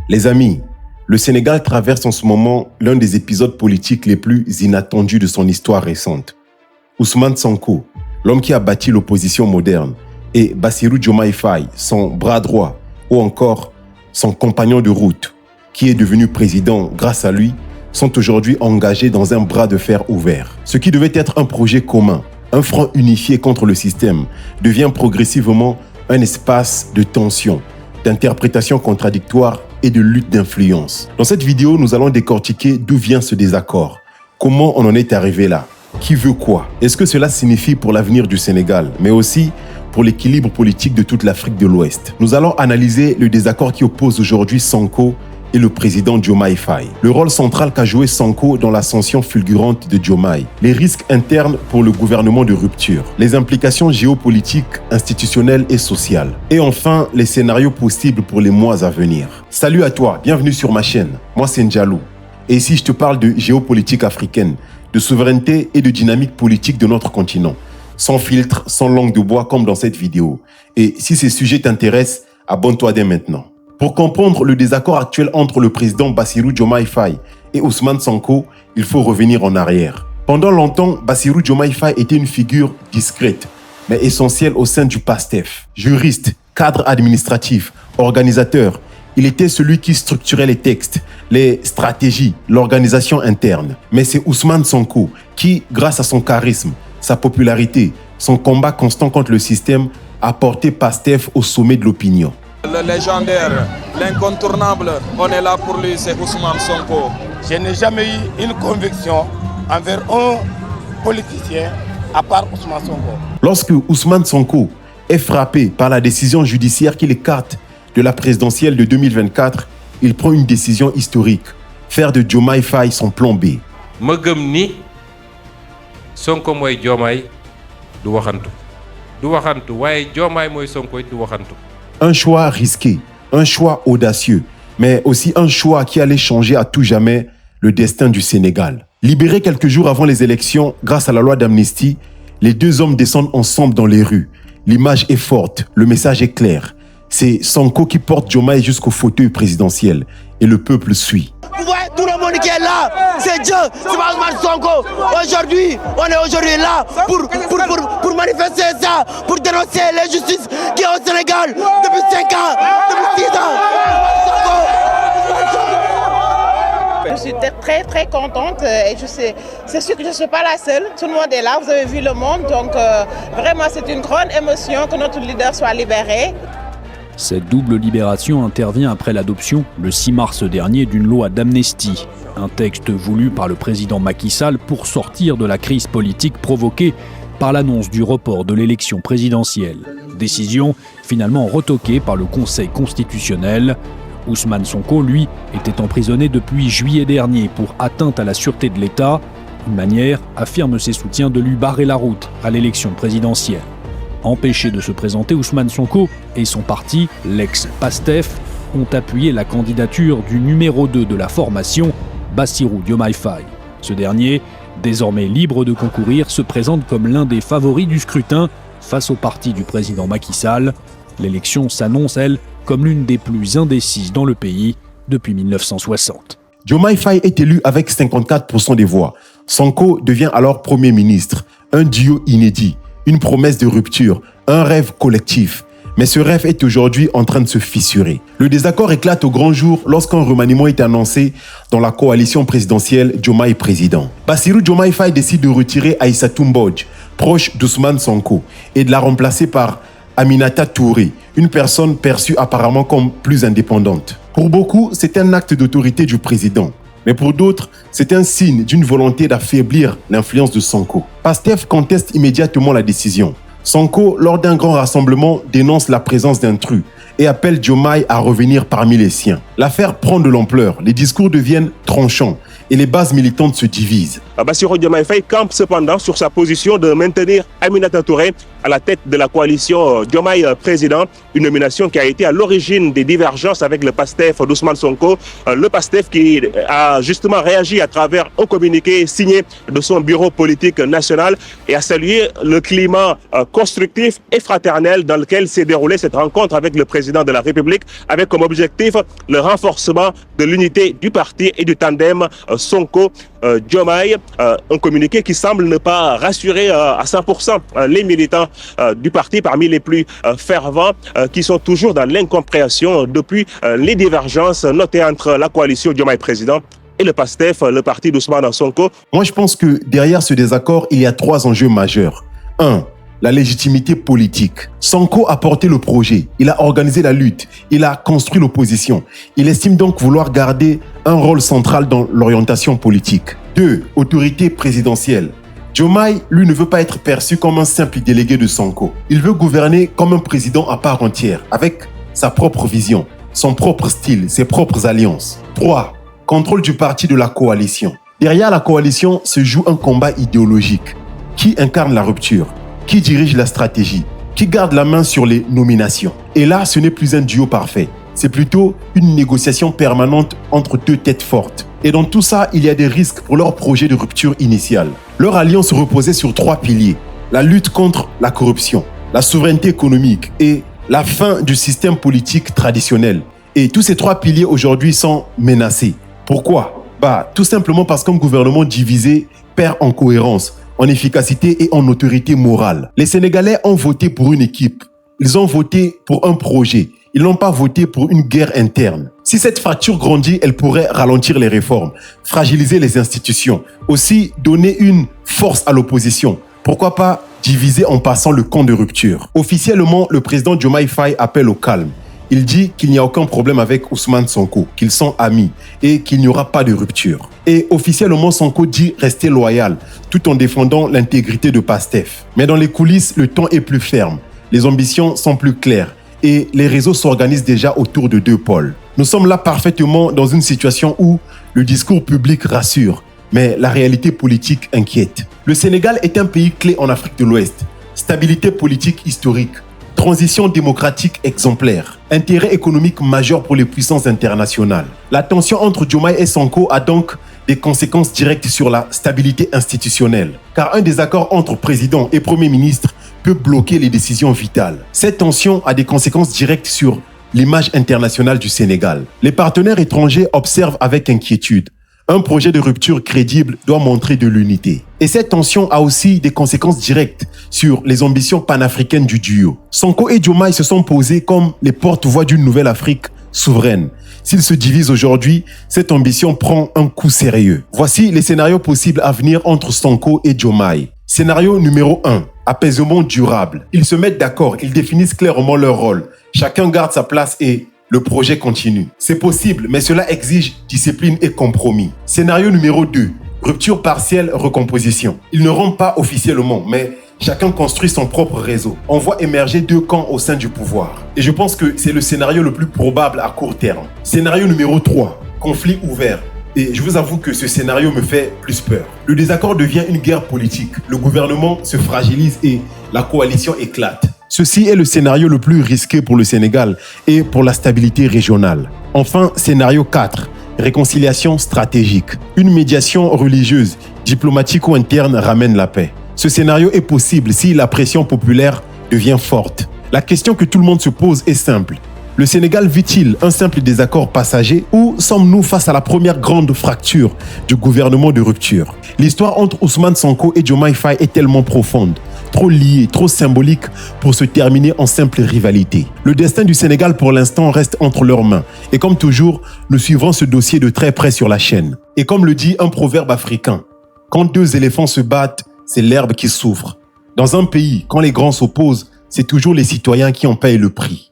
Les amis, le Sénégal traverse en ce moment l'un des épisodes politiques les plus inattendus de son histoire récente. Ousmane Sonko, l'homme qui a bâti l'opposition moderne, et Bassirou Diomaye Faye, son bras droit, ou encore son compagnon de route, qui est devenu président grâce à lui, sont aujourd'hui engagés dans un bras de fer ouvert. Ce qui devait être un projet commun, un front unifié contre le système, devient progressivement un espace de tension, d'interprétation contradictoire et de lutte d'influence. Dans cette vidéo, nous allons décortiquer d'où vient ce désaccord, comment on en est arrivé là, qui veut quoi, est-ce que cela signifie pour l'avenir du Sénégal, mais aussi pour l'équilibre politique de toute l'Afrique de l'Ouest. Nous allons analyser le désaccord qui oppose aujourd'hui Sonko et le président Diomaye Faye. Le rôle central qu'a joué Sonko dans l'ascension fulgurante de Diomaye. Les risques internes pour le gouvernement de rupture. Les implications géopolitiques, institutionnelles et sociales. Et enfin, les scénarios possibles pour les mois à venir. Salut à toi, bienvenue sur ma chaîne. Moi c'est Ndjalou. Et ici je te parle de géopolitique africaine, de souveraineté et de dynamique politique de notre continent. Sans filtre, sans langue de bois comme dans cette vidéo. Et si ces sujets t'intéressent, abonne-toi dès maintenant. Pour comprendre le désaccord actuel entre le président Bassirou Diomaye Faye et Ousmane Sonko, il faut revenir en arrière. Pendant longtemps, Bassirou Diomaye Faye était une figure discrète, mais essentielle au sein du PASTEF. Juriste, cadre administratif, organisateur, il était celui qui structurait les textes, les stratégies, l'organisation interne. Mais c'est Ousmane Sonko qui, grâce à son charisme, sa popularité, son combat constant contre le système, a porté PASTEF au sommet de l'opinion. Le légendaire, l'incontournable, on est là pour lui, c'est Ousmane Sonko. Je n'ai jamais eu une conviction envers un politicien à part Ousmane Sonko. Lorsque Ousmane Sonko est frappé par la décision judiciaire qui l'écarte de la présidentielle de 2024, il prend une décision historique, faire de Diomaye Faye son plan B. ma gëm ni Sonko mooy Diomaye du waxantu waaye Diomaye mooy Sonko du waxantu. Un choix risqué, un choix audacieux, mais aussi un choix qui allait changer à tout jamais le destin du Sénégal. Libérés quelques jours avant les élections grâce à la loi d'amnistie, les deux hommes descendent ensemble dans les rues. L'image est forte, le message est clair. C'est Sonko qui porte Diomaye jusqu'au fauteuil présidentiel et le peuple suit. Vous voyez tout le monde qui est là, c'est Dieu, c'est pas Ousmane Sonko. Aujourd'hui, on est aujourd'hui là pour manifester ça, pour dénoncer l'injustice qui est au Sénégal depuis 5 ans, depuis 6 ans. Je suis très contente et c'est sûr que je ne suis pas la seule. Tout le monde est là, vous avez vu le monde, donc vraiment c'est une grande émotion que notre leader soit libéré. Cette double libération intervient après l'adoption, le 6 mars dernier, d'une loi d'amnistie, un texte voulu par le président Macky Sall pour sortir de la crise politique provoquée par l'annonce du report de l'élection présidentielle. Décision finalement retoquée par le Conseil constitutionnel. Ousmane Sonko, lui, était emprisonné depuis juillet dernier pour atteinte à la sûreté de l'État, une manière, affirme ses soutiens, de lui barrer la route à l'élection présidentielle. Empêché de se présenter, Ousmane Sonko et son parti, l'ex-PASTEF, ont appuyé la candidature du numéro 2 de la formation, Bassirou Diomaye Faye. Ce dernier, désormais libre de concourir, se présente comme l'un des favoris du scrutin face au parti du président Macky Sall. L'élection s'annonce, elle, comme l'une des plus indécises dans le pays depuis 1960. Diomaye Faye est élu avec 54% des voix. Sonko devient alors Premier ministre, un duo inédit. Une promesse de rupture, un rêve collectif. Mais ce rêve est aujourd'hui en train de se fissurer. Le désaccord éclate au grand jour lorsqu'un remaniement est annoncé dans la coalition présidentielle Diomaye président. Bassirou Diomaye Faye décide de retirer Aïssatou Mbodj, proche d'Ousmane Sonko, et de la remplacer par Aminata Touré, une personne perçue apparemment comme plus indépendante. Pour beaucoup, c'est un acte d'autorité du président. Mais pour d'autres, c'est un signe d'une volonté d'affaiblir l'influence de Sonko. PASTEF conteste immédiatement la décision. Sonko, lors d'un grand rassemblement, dénonce la présence d'intrus et appelle Diomaye à revenir parmi les siens. L'affaire prend de l'ampleur, les discours deviennent tranchants et les bases militantes se divisent. Bassirou Diomaye Faye campe cependant sur sa position de maintenir Aminata Touré à la tête de la coalition Diomaye président, une nomination qui a été à l'origine des divergences avec le PASTEF d'Ousmane Sonko, le PASTEF qui a justement réagi à travers un communiqué signé de son bureau politique national et a salué le climat constructif et fraternel dans lequel s'est déroulée cette rencontre avec le président de la République, avec comme objectif le renforcement de l'unité du parti et du tandem Sonko-Diomaye. Un communiqué qui semble ne pas rassurer à 100% les militants du parti, parmi les plus fervents, qui sont toujours dans l'incompréhension depuis les divergences notées entre la coalition Diomaye président et le PASTEF, le parti d'Ousmane Sonko. Moi, je pense que derrière ce désaccord, il y a 3 enjeux majeurs. 1. La légitimité politique. Sonko a porté le projet, il a organisé la lutte, il a construit l'opposition. Il estime donc vouloir garder un rôle central dans l'orientation politique. 2. Autorité présidentielle. Diomaye, lui, ne veut pas être perçu comme un simple délégué de Sonko. Il veut gouverner comme un président à part entière, avec sa propre vision, son propre style, ses propres alliances. 3. Contrôle du parti de la coalition. Derrière la coalition se joue un combat idéologique. Qui incarne la rupture? Qui dirige la stratégie? Qui garde la main sur les nominations? Et là, ce n'est plus un duo parfait. C'est plutôt une négociation permanente entre 2 têtes fortes. Et dans tout ça, il y a des risques pour leur projet de rupture initiale. Leur alliance reposait sur 3 piliers. La lutte contre la corruption, la souveraineté économique et la fin du système politique traditionnel. Et tous ces 3 piliers aujourd'hui sont menacés. Pourquoi? Tout simplement parce qu'un gouvernement divisé perd en cohérence, en efficacité et en autorité morale. Les Sénégalais ont voté pour une équipe. Ils ont voté pour un projet. Ils n'ont pas voté pour une guerre interne. Si cette fracture grandit, elle pourrait ralentir les réformes, fragiliser les institutions, aussi donner une force à l'opposition. Pourquoi pas diviser en passant le camp de rupture? Officiellement, le président Diomaye Faye appelle au calme. Il dit qu'il n'y a aucun problème avec Ousmane Sonko, qu'ils sont amis et qu'il n'y aura pas de rupture. Et officiellement, Sonko dit rester loyal, tout en défendant l'intégrité de PASTEF. Mais dans les coulisses, le ton est plus ferme, les ambitions sont plus claires et les réseaux s'organisent déjà autour de 2 pôles. Nous sommes là parfaitement dans une situation où le discours public rassure, mais la réalité politique inquiète. Le Sénégal est un pays clé en Afrique de l'Ouest. Stabilité politique historique. Transition démocratique exemplaire. Intérêt économique majeur pour les puissances internationales. La tension entre Diomaye et Sonko a donc des conséquences directes sur la stabilité institutionnelle. Car un désaccord entre président et premier ministre peut bloquer les décisions vitales. Cette tension a des conséquences directes sur l'image internationale du Sénégal. Les partenaires étrangers observent avec inquiétude. Un projet de rupture crédible doit montrer de l'unité. Et cette tension a aussi des conséquences directes sur les ambitions panafricaines du duo. Sonko et Diomaye se sont posés comme les porte-voix d'une nouvelle Afrique souveraine. S'ils se divisent aujourd'hui, cette ambition prend un coup sérieux. Voici les scénarios possibles à venir entre Sonko et Diomaye. Scénario numéro 1. Apaisement durable. Ils se mettent d'accord, ils définissent clairement leur rôle. Chacun garde sa place et le projet continue. C'est possible, mais cela exige discipline et compromis. Scénario numéro 2. Rupture partielle, recomposition. Ils ne rompent pas officiellement, mais chacun construit son propre réseau. On voit émerger 2 camps au sein du pouvoir. Et je pense que c'est le scénario le plus probable à court terme. Scénario numéro 3. Conflit ouvert. Et je vous avoue que ce scénario me fait plus peur. Le désaccord devient une guerre politique. Le gouvernement se fragilise et la coalition éclate. Ceci est le scénario le plus risqué pour le Sénégal et pour la stabilité régionale. Enfin, scénario 4. Réconciliation stratégique. Une médiation religieuse, diplomatique ou interne ramène la paix. Ce scénario est possible si la pression populaire devient forte. La question que tout le monde se pose est simple. Le Sénégal vit-il un simple désaccord passager ou sommes-nous face à la première grande fracture du gouvernement de rupture? L'histoire entre Ousmane Sonko et Diomaye Faye est tellement profonde, trop liée, trop symbolique pour se terminer en simple rivalité. Le destin du Sénégal pour l'instant reste entre leurs mains et comme toujours, nous suivrons ce dossier de très près sur la chaîne. Et comme le dit un proverbe africain, quand 2 éléphants se battent, c'est l'herbe qui souffre. Dans un pays, quand les grands s'opposent, c'est toujours les citoyens qui en payent le prix.